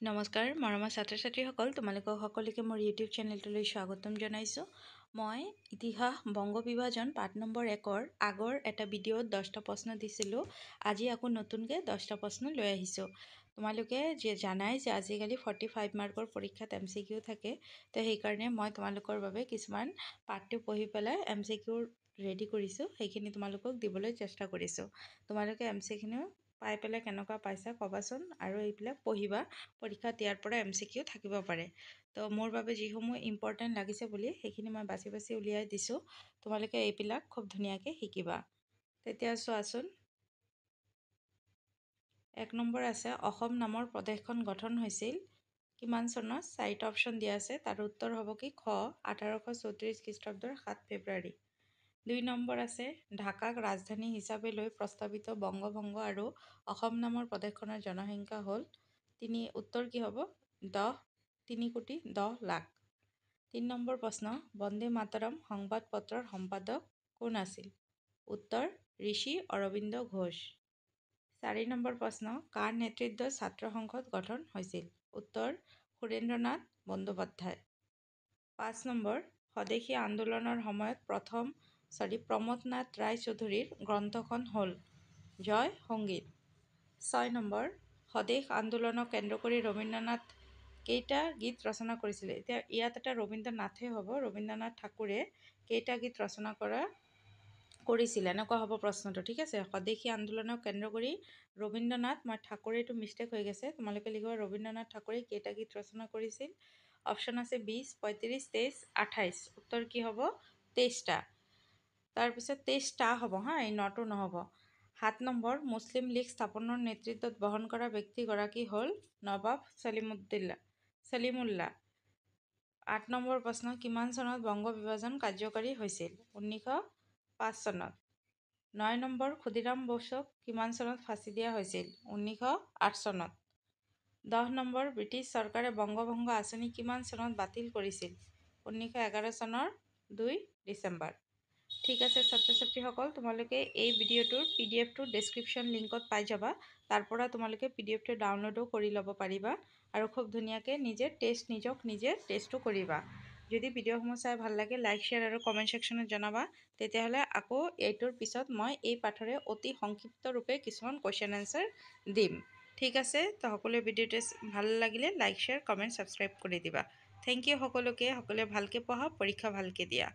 নমস্কাৰ মৰমৰ ছাত্ৰ ছাত্ৰীসকল, তোমালোকক সকলোকে মোৰ ইউটিউব চেনেলটোলৈ স্বাগতম জনাইছোঁ। মই ইতিহাস বংগ বিভাজন পাঠ নম্বৰ 1ৰ আগৰ এটা ভিডিঅ'ত 10টা প্ৰশ্ন দিছিলোঁ। আজি আকৌ নতুনকৈ 10টা প্ৰশ্ন লৈ আহিছোঁ। তোমালোকে জানাই যে আজিকালি 45 মাৰ্কৰ পৰীক্ষাত MCQ থাকে, তো সেইকাৰণে মই তোমালোকৰ বাবে কিছুমান পাঠটো পঢ়ি পেলাই MCQ ৰেডি কৰিছোঁ, সেইখিনি তোমালোকক দিবলৈ চেষ্টা কৰিছোঁ। তোমালোকে MCQ পাই পেলাই কেনেকুৱা পাইছা ক'বাচোন, আৰু এইবিলাক পঢ়িবা। পৰীক্ষাত ইয়াৰ পৰা MCQ থাকিব পাৰে। তো মোৰ বাবে যিসমূহ ইম্পৰ্টেণ্ট লাগিছে বুলি সেইখিনি মই বাছি বাছি উলিয়াই দিছোঁ। তোমালোকে এইবিলাক খুব ধুনীয়াকৈ শিকিবা। তেতিয়া চোৱাচোন, 1 নম্বৰ আছে, অসম নামৰ প্ৰদেশখন গঠন হৈছিল কিমান চনত? 4টা অপশ্যন দিয়া আছে, তাৰ উত্তৰ হ'ব কি? খ 1834 খ্ৰীষ্টাব্দৰ 7 ফেব্ৰুৱাৰী। 2 নম্বৰ আছে, ঢাকাক ৰাজধানী হিচাপে লৈ প্ৰস্তাৱিত বংগভংগ আৰু অসম নামৰ প্ৰদেশখনৰ জনসংখ্যা হ'ল উত্তৰ কি হ'ব? 3 কোটি 10 লাখ। 3 নম্বৰ প্ৰশ্ন, বন্দে মাতৰম সংবাদপত্ৰৰ সম্পাদক কোন আছিল? উত্তৰ ঋষি অৰবিন্দ ঘোষ। 4 নম্বৰ প্ৰশ্ন, কাৰ নেতৃত্বত ছাত্ৰ সংসদ গঠন হৈছিল? উত্তৰ সুৰেন্দ্ৰনাথ বন্দ্যোপাধ্যায়। 5 নম্বৰ, স্বদেশী আন্দোলনৰ সময়ত প্ৰমথ নাথ ৰায় চৌধুৰীৰ গ্ৰন্থখন হ'ল জয় সংগীত। 6 নম্বৰ, স্বদেশ আন্দোলনক কেন্দ্ৰ কৰি ৰবীন্দ্ৰনাথ কেইটা গীত ৰচনা কৰিছিলে? এতিয়া ইয়াত এটা ৰবীন্দ্ৰনাথে হ'ব, ৰবীন্দ্ৰনাথ ঠাকুৰে কেইটা গীত ৰচনা কৰিছিলে এনেকুৱা হ'ব প্ৰশ্নটো, ঠিক আছে। স্বদেশী আন্দোলনক কেন্দ্ৰ কৰি ৰবীন্দ্ৰনাথ, মই ঠাকুৰেটো মিষ্টেক হৈ গৈছে, তোমালোকে লিখিবা ৰবীন্দ্ৰনাথ ঠাকুৰে কেইটা গীত ৰচনা কৰিছিল? অপশ্যন আছে 20, 35, 23, 28। উত্তৰ কি হ'ব? 23টা। তাৰপিছত 23টা হ'ব হা, এই 9টো নহ'ব। 7 নম্বৰ, মুছলিম লীগ স্থাপনৰ নেতৃত্বত বহন কৰা ব্যক্তিগৰাকী হ'ল নৱাব চলিমুল্লাহ। 8 নম্বৰ প্ৰশ্ন, কিমান চনত বংগ বিভাজন কাৰ্যকৰী হৈছিল? 1905 চনত। 9 নম্বৰ, ক্ষুদিৰাম বসুক কিমান চনত ফাঁচি দিয়া হৈছিল? 1908 চনত। 10 নম্বৰ, ব্ৰিটিছ চৰকাৰে বংগভংগ আঁচনি কিমান চনত বাতিল কৰিছিল? 1911 চনৰ 2 ডিচেম্বৰ। ঠিক আছে ছাত্ৰ ছাত্ৰীসকল, তোমালোকে এই ভিডিঅ'টোৰ PDF-টো ডেছক্ৰিপশ্যন লিংকত পাই যাবা। তাৰ পৰা তোমালোকে PDF-টো ডাউনলোডো কৰি ল'ব পাৰিবা আৰু খুব ধুনীয়াকৈ নিজক নিজে টেষ্টটো কৰিবা। যদি ভিডিঅ'সমূহ চাই ভাল লাগে, লাইক, শ্বেয়াৰ আৰু কমেণ্ট ছেকশ্যনত জনাবা। তেতিয়াহ'লে আকৌ এইটোৰ পিছত মই এই পাঠৰে অতি সংক্ষিপ্ত ৰূপে কিছুমান কুৱেশ্যন এনচাৰ দিম। ঠিক আছে, তো সকলোৱে ভিডিঅ'টো ভাল লাগিলে লাইক, শ্বেয়াৰ, কমেণ্ট, ছাবস্ক্ৰাইব কৰি দিবা। থেংক ইউ সকলোকে। সকলোৱে ভালকৈ পঢ়া, পৰীক্ষা ভালকৈ দিয়া।